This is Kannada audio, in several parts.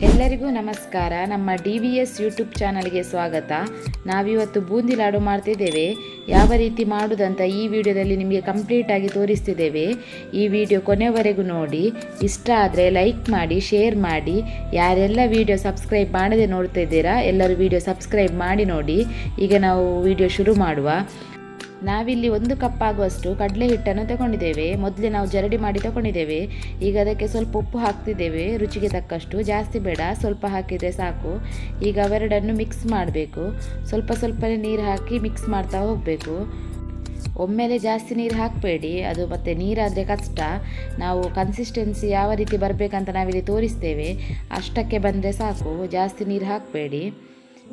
ಎಲ್ಲರಿಗೂ ನಮಸ್ಕಾರ. ನಮ್ಮ DVS ಯೂಟ್ಯೂಬ್ ಚಾನಲ್ಗೆ ಸ್ವಾಗತ. ನಾವಿವತ್ತು ಬೂಂದಿ ಲಾಡು ಮಾಡ್ತಿದ್ದೇವೆ. ಯಾವ ರೀತಿ ಮಾಡುವುದಂತ ಈ ವಿಡಿಯೋದಲ್ಲಿ ನಿಮಗೆ ಕಂಪ್ಲೀಟಾಗಿ ತೋರಿಸ್ತಿದ್ದೇವೆ. ಈ ವಿಡಿಯೋ ಕೊನೆವರೆಗೂ ನೋಡಿ. ಇಷ್ಟ ಆದರೆ ಲೈಕ್ ಮಾಡಿ, ಶೇರ್ ಮಾಡಿ. ಯಾರೆಲ್ಲ ವಿಡಿಯೋ ಸಬ್ಸ್ಕ್ರೈಬ್ ಮಾಡದೆ ನೋಡ್ತಾ ಇದ್ದೀರಾ ಎಲ್ಲರೂ ವಿಡಿಯೋ ಸಬ್ಸ್ಕ್ರೈಬ್ ಮಾಡಿ ನೋಡಿ. ಈಗ ನಾವು ವಿಡಿಯೋ ಶುರು ಮಾಡುವ. ನಾವಿಲ್ಲಿ 1 ಕಪ್ ಆಗುವಷ್ಟು ಕಡಲೆ ಹಿಟ್ಟನ್ನು ತಗೊಂಡಿದ್ದೇವೆ. ಮೊದಲೇ ನಾವು ಜರಡಿ ಮಾಡಿ ತಗೊಂಡಿದ್ದೇವೆ. ಈಗ ಅದಕ್ಕೆ ಸ್ವಲ್ಪ ಉಪ್ಪು ಹಾಕ್ತಿದ್ದೇವೆ, ರುಚಿಗೆ ತಕ್ಕಷ್ಟು. ಜಾಸ್ತಿ ಬೇಡ, ಸ್ವಲ್ಪ ಹಾಕಿದರೆ ಸಾಕು. ಈಗ ಅವೆರಡನ್ನು ಮಿಕ್ಸ್ ಮಾಡಬೇಕು. ಸ್ವಲ್ಪನೇ ನೀರು ಹಾಕಿ ಮಿಕ್ಸ್ ಮಾಡ್ತಾ ಹೋಗಬೇಕು. ಒಮ್ಮೆಲೆ ಜಾಸ್ತಿ ನೀರು ಹಾಕಬೇಡಿ, ಅದು ಮತ್ತೆ ನೀರಾದರೆ ಕಷ್ಟ. ನಾವು ಕನ್ಸಿಸ್ಟೆನ್ಸಿ ಯಾವ ರೀತಿ ಬರಬೇಕಂತ ನಾವಿಲ್ಲಿ ತೋರಿಸ್ತೇವೆ. ಅಷ್ಟಕ್ಕೆ ಬಂದರೆ ಸಾಕು, ಜಾಸ್ತಿ ನೀರು ಹಾಕಬೇಡಿ.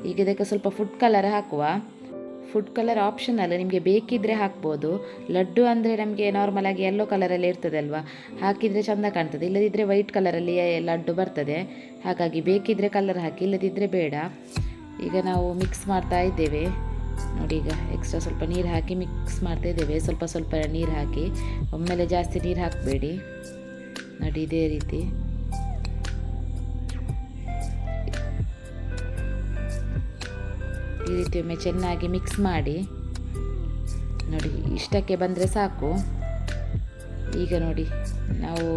ಈಗ ಇದಕ್ಕೆ ಸ್ವಲ್ಪ ಫುಡ್ ಕಲರ್ ಹಾಕುವ. ಫುಡ್ ಕಲರ್ ಆಪ್ಷನಲ್, ನಿಮಗೆ ಬೇಕಿದ್ದರೆ ಹಾಕ್ಬೋದು. ಲಡ್ಡು ಅಂದರೆ ನಮಗೆ ನಾರ್ಮಲಾಗಿ ಯೆಲ್ಲೋ ಕಲರಲ್ಲಿ ಇರ್ತದಲ್ವ, ಹಾಕಿದರೆ ಚೆಂದ ಕಾಣ್ತದೆ. ಇಲ್ಲದಿದ್ದರೆ ವೈಟ್ ಕಲರಲ್ಲಿ ಲಡ್ಡು ಬರ್ತದೆ. ಹಾಗಾಗಿ ಬೇಕಿದ್ದರೆ ಕಲರ್ ಹಾಕಿ, ಇಲ್ಲದಿದ್ದರೆ ಬೇಡ. ಈಗ ನಾವು ಮಿಕ್ಸ್ ಮಾಡ್ತಾ ಇದ್ದೇವೆ ನೋಡಿ. ಈಗ ಎಕ್ಸ್ಟ್ರಾ ಸ್ವಲ್ಪ ನೀರು ಹಾಕಿ ಮಿಕ್ಸ್ ಮಾಡ್ತಾ ಇದ್ದೇವೆ. ಸ್ವಲ್ಪ ನೀರು ಹಾಕಿ, ಒಮ್ಮೆಲೆ ಜಾಸ್ತಿ ನೀರು ಹಾಕಬೇಡಿ ನೋಡಿ. ಇದೇ ರೀತಿ ಈ ರೀತಿ ಒಮ್ಮೆ ಚೆನ್ನಾಗಿ ಮಿಕ್ಸ್ ಮಾಡಿ ನೋಡಿ. ಇಷ್ಟಕ್ಕೆ ಬಂದರೆ ಸಾಕು. ಈಗ ನೋಡಿ, ನಾವು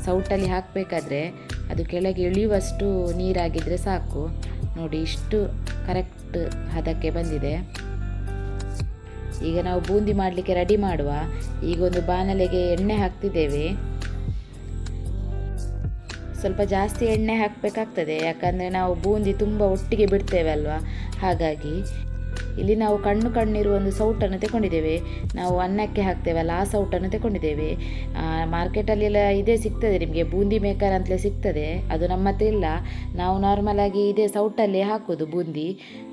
ಸೌಟಲ್ಲಿ ಹಾಕಬೇಕಾದ್ರೆ ಅದು ಕೆಳಗೆ ಇಳಿಯುವಷ್ಟು ನೀರಾಗಿದ್ದರೆ ಸಾಕು ನೋಡಿ. ಇಷ್ಟು ಕರೆಕ್ಟ್ ಹದಕ್ಕೆ ಬಂದಿದೆ. ಈಗ ನಾವು ಬೂಂದಿ ಮಾಡಲಿಕ್ಕೆ ರೆಡಿ ಮಾಡುವ. ಈಗ ಒಂದು ಬಾಣಲೆಗೆ ಎಣ್ಣೆ ಹಾಕ್ತಿದ್ದೇವೆ. ಸ್ವಲ್ಪ ಜಾಸ್ತಿ ಎಣ್ಣೆ ಹಾಕಬೇಕಾಗ್ತದೆ, ಯಾಕಂದರೆ ನಾವು ಬೂಂದಿ ತುಂಬ ಒಟ್ಟಿಗೆ ಬಿಡ್ತೇವೆ ಅಲ್ವಾ. ಹಾಗಾಗಿ ಇಲ್ಲಿ ನಾವು ಕಣ್ಣಿರುವ ಒಂದು ಸೌಟನ್ನು ತಗೊಂಡಿದ್ದೇವೆ. ನಾವು ಅನ್ನಕ್ಕೆ ಹಾಕ್ತೇವಲ್ಲ, ಆ ಸೌಟನ್ನು ತಗೊಂಡಿದ್ದೇವೆ. ಮಾರ್ಕೆಟಲ್ಲೆಲ್ಲ ಇದೇ ಸಿಗ್ತದೆ ನಿಮಗೆ, ಬೂಂದಿ ಮೇಕರ್ ಅಂತಲೇ ಸಿಗ್ತದೆ. ಅದು ನಮ್ಮ ಹತ್ರ ಇಲ್ಲ. ನಾವು ನಾರ್ಮಲಾಗಿ ಇದೇ ಸೌಟಲ್ಲೇ ಹಾಕೋದು ಬೂಂದಿ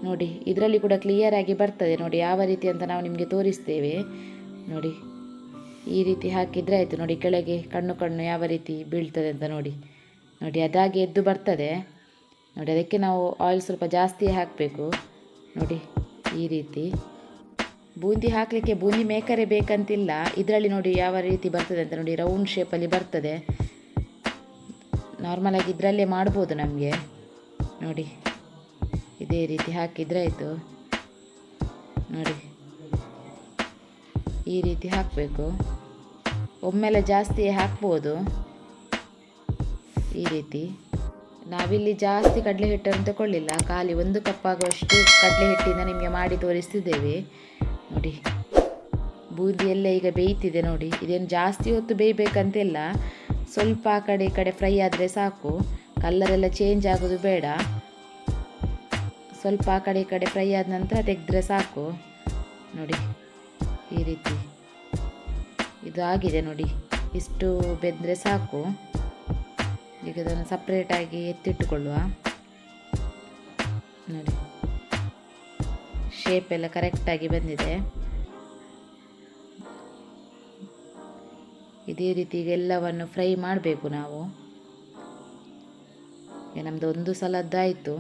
ನೋಡಿ. ಇದರಲ್ಲಿ ಕೂಡ ಕ್ಲಿಯರಾಗಿ ಬರ್ತದೆ ನೋಡಿ, ಯಾವ ರೀತಿ ಅಂತ ನಾವು ನಿಮಗೆ ತೋರಿಸ್ತೇವೆ ನೋಡಿ. ಈ ರೀತಿ ಹಾಕಿದರೆ ಆಯಿತು ನೋಡಿ. ಕೆಳಗೆ ಕಣ್ಣು ಯಾವ ರೀತಿ ಬೀಳ್ತದೆ ಅಂತ ನೋಡಿ. ಅದಾಗಿ ಎದ್ದು ಬರ್ತದೆ ನೋಡಿ. ಅದಕ್ಕೆ ನಾವು ಆಯಿಲ್ ಸ್ವಲ್ಪ ಜಾಸ್ತಿ ಹಾಕಬೇಕು ನೋಡಿ. ಈ ರೀತಿ ಬೂಂದಿ ಹಾಕಲಿಕ್ಕೆ ಬೂಂದಿ ಮೇಕರೇ ಬೇಕಂತಿಲ್ಲ. ಇದರಲ್ಲಿ ನೋಡಿ ಯಾವ ರೀತಿ ಬರ್ತದೆ ಅಂತ ನೋಡಿ. ರೌಂಡ್ ಶೇಪಲ್ಲಿ ಬರ್ತದೆ. ನಾರ್ಮಲಾಗಿ ಇದರಲ್ಲೇ ಮಾಡ್ಬೋದು ನಮಗೆ ನೋಡಿ. ಇದೇ ರೀತಿ ಹಾಕಿದರೆ ಆಯಿತು ನೋಡಿ. ಈ ರೀತಿ ಹಾಕಬೇಕು. ಒಮ್ಮೆಲೆ ಜಾಸ್ತಿ ಹಾಕ್ಬೋದು ಈ ರೀತಿ. ನಾವಿಲ್ಲಿ ಜಾಸ್ತಿ ಕಡಲೆ ಹಿಟ್ಟನ್ನು ತಗೊಳ್ಳಿಲ್ಲ, ಖಾಲಿ 1 ಕಪ್ ಆಗುವಷ್ಟು ಕಡಲೆ ಹಿಟ್ಟಿಂದ ನಿಮಗೆ ಮಾಡಿ ತೋರಿಸ್ತಿದ್ದೇವೆ ನೋಡಿ. ಬೂಂದಿ ಎಲ್ಲ ಈಗ ಬೇಯ್ತಿದೆ ನೋಡಿ. ಇದೇನು ಜಾಸ್ತಿ ಹೊತ್ತು ಬೇಯಬೇಕಂತಿಲ್ಲ, ಸ್ವಲ್ಪ ಆ ಕಡೆ ಈ ಕಡೆ ಫ್ರೈ ಆದರೆ ಸಾಕು. ಕಲ್ಲರೆಲ್ಲ ಚೇಂಜ್ ಆಗೋದು ಬೇಡ. ಸ್ವಲ್ಪ ಆ ಕಡೆ ಈ ಕಡೆ ಫ್ರೈ ಆದ ನಂತರ ತೆಗೆದ್ರೆ ಸಾಕು ನೋಡಿ. ಈ ರೀತಿ ಇದು ಆಗಿದೆ ನೋಡಿ. ಇಷ್ಟು ಬೆಂದರೆ ಸಾಕು. ಈಗ ಅದನ್ನು ಸಪ್ರೇಟಾಗಿ ಎತ್ತಿಟ್ಟುಕೊಳ್ಳುವ ನೋಡಿ. ಶೇಪ್ ಎಲ್ಲ ಕರೆಕ್ಟಾಗಿ ಬಂದಿದೆ. ಇದೇ ರೀತಿ ಈಗ ಎಲ್ಲವನ್ನು ಫ್ರೈ ಮಾಡಬೇಕು ನಾವು. ನಮ್ಮದು ಒಂದು ಸಲದ್ದಾಯಿತು.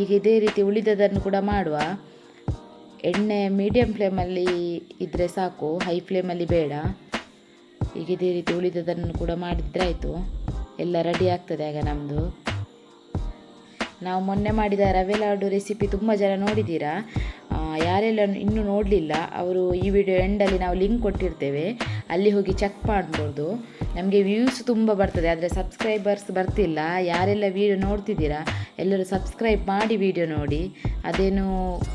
ಈಗ ಇದೇ ರೀತಿ ಉಳಿದದನ್ನು ಕೂಡ ಮಾಡುವ. ಎಣ್ಣೆ ಮೀಡಿಯಮ್ ಫ್ಲೇಮಲ್ಲಿ ಇದ್ದರೆ ಸಾಕು, ಹೈ ಫ್ಲೇಮಲ್ಲಿ ಬೇಡ. ಈಗ ಇದೇ ರೀತಿ ಉಳಿದದನ್ನು ಕೂಡ ಮಾಡಿದರೆ ಆಯಿತು. ಎಲ್ಲ ರೆಡಿ ಆಗ್ತದೆ ಆಗ ನಮ್ಮದು. ನಾವು ಮೊನ್ನೆ ಮಾಡಿದ ರವೆ ಲಾಡು ರೆಸಿಪಿ ತುಂಬ ಜನ ನೋಡಿದ್ದೀರಾ. ಯಾರೆಲ್ಲ ಇನ್ನೂ ನೋಡಲಿಲ್ಲ ಅವರು ಈ ವಿಡಿಯೋ ಎಂಡಲ್ಲಿ ನಾವು ಲಿಂಕ್ ಕೊಟ್ಟಿರ್ತೇವೆ, ಅಲ್ಲಿ ಹೋಗಿ ಚೆಕ್ ಮಾಡ್ಬೋದು. ನಮಗೆ ವ್ಯೂಸ್ ತುಂಬ ಬರ್ತದೆ, ಆದರೆ ಸಬ್ಸ್ಕ್ರೈಬರ್ಸ್ ಬರ್ತಿಲ್ಲ. ಯಾರೆಲ್ಲ ವಿಡಿಯೋ ನೋಡ್ತಿದ್ದೀರಾ ಎಲ್ಲರೂ ಸಬ್ಸ್ಕ್ರೈಬ್ ಮಾಡಿ ವಿಡಿಯೋ ನೋಡಿ.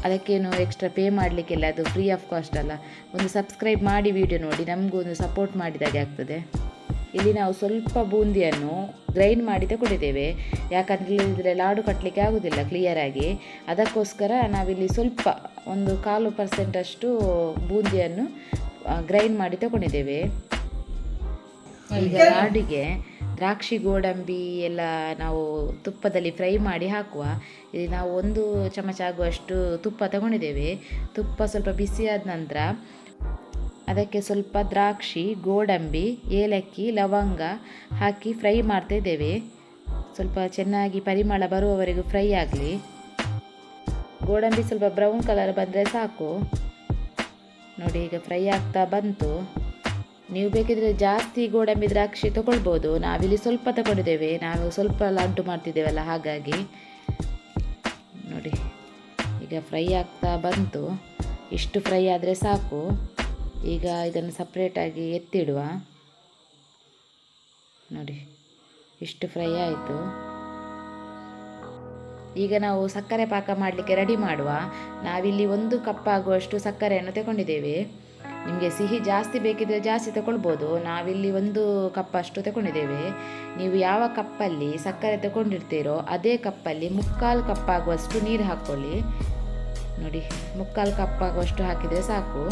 ಅದಕ್ಕೇನು ಎಕ್ಸ್ಟ್ರಾ ಪೇ ಮಾಡಲಿಕ್ಕಿಲ್ಲ, ಅದು ಫ್ರೀ ಆಫ್ ಕಾಸ್ಟ್ ಅಲ್ಲ. ಒಂದು ಸಬ್ಸ್ಕ್ರೈಬ್ ಮಾಡಿ ವಿಡಿಯೋ ನೋಡಿ, ನಮಗೂ ಒಂದು ಸಪೋರ್ಟ್ ಮಾಡಿದಾಗೆ ಆಗ್ತದೆ. ಇಲ್ಲಿ ನಾವು ಸ್ವಲ್ಪ ಬೂಂದಿಯನ್ನು ಗ್ರೈಂಡ್ ಮಾಡಿ ತಗೊಂಡಿದ್ದೇವೆ, ಯಾಕಂದರೆ ಇಲ್ಲದಿದ್ದರೆ ಲಾಡು ಕಟ್ಟಲಿಕ್ಕೆ ಆಗೋದಿಲ್ಲ ಕ್ಲಿಯರಾಗಿ. ಅದಕ್ಕೋಸ್ಕರ ನಾವಿಲ್ಲಿ ಸ್ವಲ್ಪ 1/4% ಬೂಂದಿಯನ್ನು ಗ್ರೈಂಡ್ ಮಾಡಿ ತಗೊಂಡಿದ್ದೇವೆ. ಈಗ ಲಾಡಿಗೆ ದ್ರಾಕ್ಷಿ ಗೋಡಂಬಿ ಎಲ್ಲ ನಾವು ತುಪ್ಪದಲ್ಲಿ ಫ್ರೈ ಮಾಡಿ ಹಾಕುವ. ಇಲ್ಲಿ ನಾವು 1 ಚಮಚ ಆಗುವಷ್ಟು ತುಪ್ಪ ತಗೊಂಡಿದ್ದೇವೆ. ತುಪ್ಪ ಸ್ವಲ್ಪ ಬಿಸಿಯಾದ ನಂತರ ಅದಕ್ಕೆ ಸ್ವಲ್ಪ ದ್ರಾಕ್ಷಿ, ಗೋಡಂಬಿ, ಏಲಕ್ಕಿ, ಲವಂಗ ಹಾಕಿ ಫ್ರೈ ಮಾಡ್ತಾ ಇದ್ದೇವೆ. ಸ್ವಲ್ಪ ಚೆನ್ನಾಗಿ ಪರಿಮಳ ಬರುವವರೆಗೂ ಫ್ರೈ ಆಗಲಿ. ಗೋಡಂಬಿ ಸ್ವಲ್ಪ ಬ್ರೌನ್ ಕಲರ್ ಬಂದರೆ ಸಾಕು ನೋಡಿ. ಈಗ ಫ್ರೈ ಆಗ್ತಾ ಬಂತು. ನೀವು ಬೇಕಿದ್ರೆ ಜಾಸ್ತಿ ಗೋಡಂಬಿ ದ್ರಾಕ್ಷಿ ತಗೊಳ್ಬೋದು. ನಾವಿಲ್ಲಿ ಸ್ವಲ್ಪ ತಗೊಂಡಿದ್ದೇವೆ, ನಾವು ಸ್ವಲ್ಪ ಲಡ್ಡು ಮಾಡ್ತಿದ್ದೇವಲ್ಲ ಹಾಗಾಗಿ. ನೋಡಿ ಈಗ ಫ್ರೈ ಆಗ್ತಾ ಬಂತು. ಇಷ್ಟು ಫ್ರೈ ಆದರೆ ಸಾಕು. ಈಗ ಇದನ್ನು ಸಪ್ರೇಟಾಗಿ ಎತ್ತಿಡುವ. ನೋಡಿ ಇಷ್ಟು ಫ್ರೈ ಆಯಿತು. ಈಗ ನಾವು ಸಕ್ಕರೆ ಪಾಕ ಮಾಡಲಿಕ್ಕೆ ರೆಡಿ ಮಾಡುವ. ನಾವಿಲ್ಲಿ 1 ಕಪ್ ಆಗುವಷ್ಟು ಸಕ್ಕರೆಯನ್ನು ತಗೊಂಡಿದ್ದೇವೆ. ನಿಮಗೆ ಸಿಹಿ ಜಾಸ್ತಿ ಬೇಕಿದ್ರೆ ಜಾಸ್ತಿ ತಗೊಳ್ಬೋದು. ನಾವಿಲ್ಲಿ 1 ಕಪ್ ಅಷ್ಟು ತಗೊಂಡಿದ್ದೇವೆ. ನೀವು ಯಾವ ಕಪ್ಪಲ್ಲಿ ಸಕ್ಕರೆ ತಗೊಂಡಿರ್ತೀರೋ ಅದೇ ಕಪ್ಪಲ್ಲಿ 3/4 ಕಪ್ ಆಗುವಷ್ಟು ನೀರು ಹಾಕ್ಕೊಳ್ಳಿ. ನೋಡಿ 3/4 ಕಪ್ ಆಗುವಷ್ಟು ಹಾಕಿದರೆ ಸಾಕು.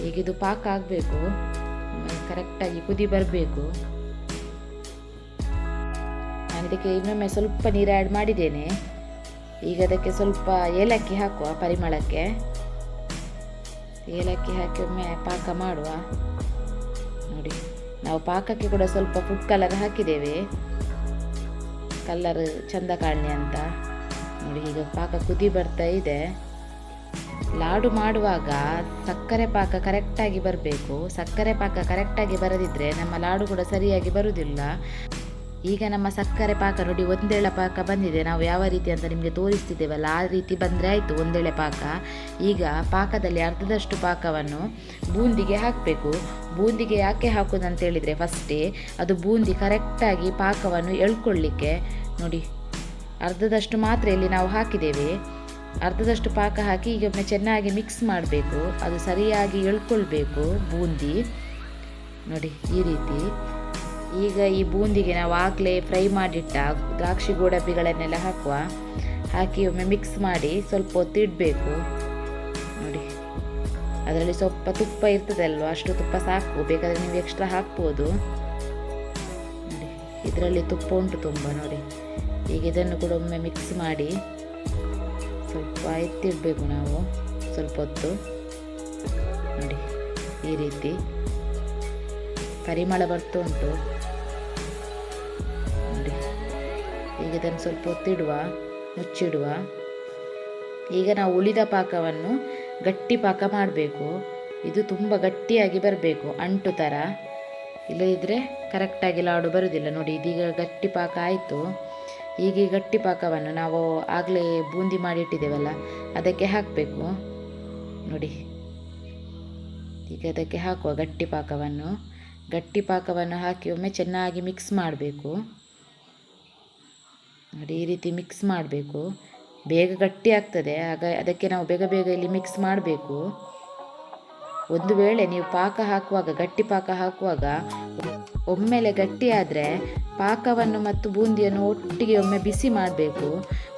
ಈಗಿದು ಪಾಕ ಆಗಬೇಕು, ಕರೆಕ್ಟಾಗಿ ಕುದಿ ಬರಬೇಕು. ನಾನು ಇದಕ್ಕೆ ಇನ್ನೊಮ್ಮೆ ಸ್ವಲ್ಪ ನೀರು ಆ್ಯಡ್ ಮಾಡಿದ್ದೇನೆ. ಈಗ ಅದಕ್ಕೆ ಸ್ವಲ್ಪ ಏಲಕ್ಕಿ ಹಾಕುವ ಪರಿಮಳಕ್ಕೆ. ಏಲಕ್ಕಿ ಹಾಕಿ ಒಮ್ಮೆ ಪಾಕ ಮಾಡುವ. ನೋಡಿ ನಾವು ಪಾಕಕ್ಕೆ ಕೂಡ ಸ್ವಲ್ಪ ಫುಡ್ ಕಲರ್ ಹಾಕಿದ್ದೇವೆ, ಕಲರ್ ಚಂದ ಕಾಣಲಿ ಅಂತ. ನೋಡಿ ಈಗ ಪಾಕ ಕುದಿ ಬರ್ತಾ ಇದೆ. ಲಾಡು ಮಾಡುವಾಗ ಸಕ್ಕರೆ ಪಾಕ ಕರೆಕ್ಟಾಗಿ ಬರಬೇಕು. ಸಕ್ಕರೆ ಪಾಕ ಕರೆಕ್ಟಾಗಿ ಬರದಿದ್ದರೆ ನಮ್ಮ ಲಾಡು ಕೂಡ ಸರಿಯಾಗಿ ಬರುವುದಿಲ್ಲ. ಈಗ ನಮ್ಮ ಸಕ್ಕರೆ ಪಾಕ ನೋಡಿ ಒಂದೇಳೆ ಪಾಕ ಬಂದಿದೆ. ನಾವು ಯಾವ ರೀತಿ ಅಂತ ನಿಮಗೆ ತೋರಿಸ್ತಿದ್ದೇವಲ್ಲ ಆ ರೀತಿ ಬಂದರೆ ಆಯಿತು ಒಂದೇಳೆ ಪಾಕ. ಈಗ ಪಾಕದಲ್ಲಿ ಅರ್ಧದಷ್ಟು ಪಾಕವನ್ನು ಬೂಂದಿಗೆ ಹಾಕಬೇಕು. ಬೂಂದಿಗೆ ಯಾಕೆ ಹಾಕೋದಂತೇಳಿದರೆ ಫಸ್ಟೇ ಅದು ಬೂಂದಿ ಕರೆಕ್ಟಾಗಿ ಪಾಕವನ್ನು ಎಳ್ಕೊಳ್ಳಿಕ್ಕೆ. ನೋಡಿ ಅರ್ಧದಷ್ಟು ಮಾತ್ರ ಇಲ್ಲಿ ನಾವು ಹಾಕಿದ್ದೇವೆ. ಅರ್ಧದಷ್ಟು ಪಾಕ ಹಾಕಿ ಈಗ ಒಮ್ಮೆ ಚೆನ್ನಾಗಿ ಮಿಕ್ಸ್ ಮಾಡಬೇಕು. ಅದು ಸರಿಯಾಗಿ ಎಳ್ಕೊಳ್ಬೇಕು ಬೂಂದಿ. ನೋಡಿ ಈ ರೀತಿ. ಈಗ ಈ ಬೂಂದಿಗೆ ನಾವು ಆಗಲೇ ಫ್ರೈ ಮಾಡಿಟ್ಟ ದ್ರಾಕ್ಷಿ ಗೋಡಂಬಿಗಳನ್ನೆಲ್ಲ ಹಾಕುವ. ಹಾಕಿ ಒಮ್ಮೆ ಮಿಕ್ಸ್ ಮಾಡಿ ಸ್ವಲ್ಪ ಹೊತ್ತು ಇಡಬೇಕು. ನೋಡಿ ಅದರಲ್ಲಿ ಸ್ವಲ್ಪ ತುಪ್ಪ ಇರ್ತದಲ್ವ, ಅಷ್ಟು ತುಪ್ಪ ಸಾಕು. ಬೇಕಾದರೆ ನೀವು ಎಕ್ಸ್ಟ್ರಾ ಹಾಕ್ಬೋದು. ನೋಡಿ ಇದರಲ್ಲಿ ತುಪ್ಪ ಉಂಟು ತುಂಬ. ನೋಡಿ ಈಗ ಇದನ್ನು ಕೂಡ ಒಮ್ಮೆ ಮಿಕ್ಸ್ ಮಾಡಿ ಸ್ವಲ್ಪ ಎತ್ತಿಡಬೇಕು ನಾವು ಸ್ವಲ್ಪ ಹೊತ್ತು. ನೋಡಿ ಈ ರೀತಿ ಪರಿಮಳ ಬರ್ತಾ ಉಂಟು. ನೋಡಿ ಈಗ ಇದನ್ನು ಸ್ವಲ್ಪ ಹೊತ್ತಿಡುವ, ಮುಚ್ಚಿಡುವ. ಈಗ ನಾವು ಉಳಿದ ಪಾಕವನ್ನು ಗಟ್ಟಿ ಪಾಕ ಮಾಡಬೇಕು. ಇದು ತುಂಬ ಗಟ್ಟಿಯಾಗಿ ಬರಬೇಕು, ಅಂಟು ಥರ. ಇಲ್ಲದಿದ್ದರೆ ಕರೆಕ್ಟಾಗಿ ಲಾಡು ಬರೋದಿಲ್ಲ. ನೋಡಿ ಇದೀಗ ಗಟ್ಟಿ ಪಾಕ ಆಯಿತು. ಈಗ ಈ ಗಟ್ಟಿ ಪಾಕವನ್ನು ನಾವು ಆಗಲೇ ಬೂಂದಿ ಮಾಡಿಟ್ಟಿದ್ದೇವಲ್ಲ ಅದಕ್ಕೆ ಹಾಕಬೇಕು. ನೋಡಿ ಈಗ ಅದಕ್ಕೆ ಹಾಕುವ ಗಟ್ಟಿ ಪಾಕವನ್ನು. ಗಟ್ಟಿ ಪಾಕವನ್ನು ಹಾಕಿ ಒಮ್ಮೆ ಚೆನ್ನಾಗಿ ಮಿಕ್ಸ್ ಮಾಡಬೇಕು. ನೋಡಿ ಈ ರೀತಿ ಮಿಕ್ಸ್ ಮಾಡಬೇಕು. ಬೇಗ ಗಟ್ಟಿ ಆಗ್ತದೆ, ಆಗ ಅದಕ್ಕೆ ನಾವು ಬೇಗ ಬೇಗ ಇಲ್ಲಿ ಮಿಕ್ಸ್ ಮಾಡಬೇಕು. ಒಂದು ವೇಳೆ ನೀವು ಪಾಕ ಹಾಕುವಾಗ ಗಟ್ಟಿ ಪಾಕ ಹಾಕುವಾಗ ಒಮ್ಮೆಲೆ ಗಟ್ಟಿ ಆದರೆ ಪಾಕವನ್ನು ಮತ್ತು ಬೂಂದಿಯನ್ನು ಒಟ್ಟಿಗೆ ಒಮ್ಮೆ ಬಿಸಿ ಮಾಡಬೇಕು.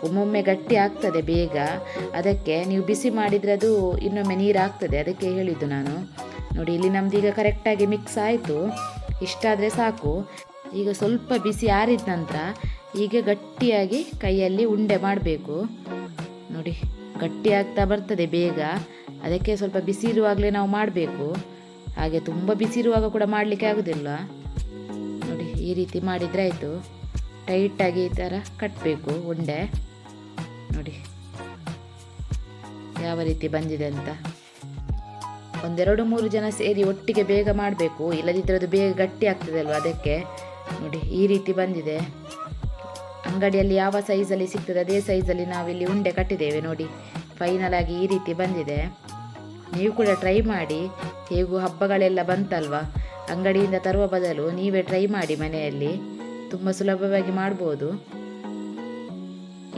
ಒಮ್ಮೊಮ್ಮೆ ಗಟ್ಟಿ ಆಗ್ತದೆ ಬೇಗ, ಅದಕ್ಕೆ ನೀವು ಬಿಸಿ ಮಾಡಿದರೆ ಅದು ಇನ್ನೊಮ್ಮೆ ನೀರು ಆಗ್ತದೆ, ಅದಕ್ಕೆ ಹೇಳಿದ್ದು ನಾನು. ನೋಡಿ ಇಲ್ಲಿ ನಮ್ಮದು ಈಗ ಕರೆಕ್ಟಾಗಿ ಮಿಕ್ಸ್ ಆಯಿತು. ಇಷ್ಟಾದರೆ ಸಾಕು. ಈಗ ಸ್ವಲ್ಪ ಬಿಸಿ ಆರಿದ ನಂತರ ಈಗ ಗಟ್ಟಿಯಾಗಿ ಕೈಯಲ್ಲಿ ಉಂಡೆ ಮಾಡಬೇಕು. ನೋಡಿ ಗಟ್ಟಿ ಆಗ್ತಾ ಬರ್ತದೆ ಬೇಗ, ಅದಕ್ಕೆ ಸ್ವಲ್ಪ ಬಿಸಿ ಇರುವಾಗಲೇ ನಾವು ಮಾಡಬೇಕು. ಹಾಗೆ ತುಂಬ ಬಿಸಿ ಇರುವಾಗ ಕೂಡ ಮಾಡಲಿಕ್ಕೆ ಆಗೋದಿಲ್ಲ. ನೋಡಿ ಈ ರೀತಿ ಮಾಡಿದರೆ ಆಯಿತು. ಟೈಟಾಗಿ ಈ ಥರ ಕಟ್ಟಬೇಕು ಉಂಡೆ. ನೋಡಿ ಯಾವ ರೀತಿ ಬಂದಿದೆ ಅಂತ. 1-2-3 ಜನ ಸೇರಿ ಒಟ್ಟಿಗೆ ಬೇಗ ಮಾಡಬೇಕು, ಇಲ್ಲದಿದ್ದರೆ ಅದು ಬೇಗ ಗಟ್ಟಿ ಆಗ್ತದೆ ಅಲ್ವ, ಅದಕ್ಕೆ. ನೋಡಿ ಈ ರೀತಿ ಬಂದಿದೆ. ಅಂಗಡಿಯಲ್ಲಿ ಯಾವ ಸೈಜಲ್ಲಿ ಸಿಗ್ತದೆ ಅದೇ ಸೈಜಲ್ಲಿ ನಾವಿಲ್ಲಿ ಉಂಡೆ ಕಟ್ಟಿದ್ದೇವೆ. ನೋಡಿ ಫೈನಲ್ ಆಗಿ ಈ ರೀತಿ ಬಂದಿದೆ. ನೀವು ಕೂಡ ಟ್ರೈ ಮಾಡಿ. ಹೇಗೂ ಹಬ್ಬಗಳೆಲ್ಲ ಬಂತಲ್ವ, ಅಂಗಡಿಯಿಂದ ತರುವ ಬದಲು ನೀವೇ ಟ್ರೈ ಮಾಡಿ ಮನೆಯಲ್ಲಿ. ತುಂಬ ಸುಲಭವಾಗಿ ಮಾಡ್ಬೋದು.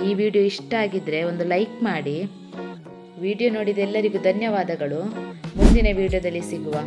ಈ ವಿಡಿಯೋ ಇಷ್ಟ ಆಗಿದ್ದರೆ ಒಂದು ಲೈಕ್ ಮಾಡಿ. ವಿಡಿಯೋ ನೋಡಿದ ಎಲ್ಲರಿಗೂ ಧನ್ಯವಾದಗಳು. ಮುಂದಿನ ವಿಡಿಯೋದಲ್ಲಿ ಸಿಗುವ.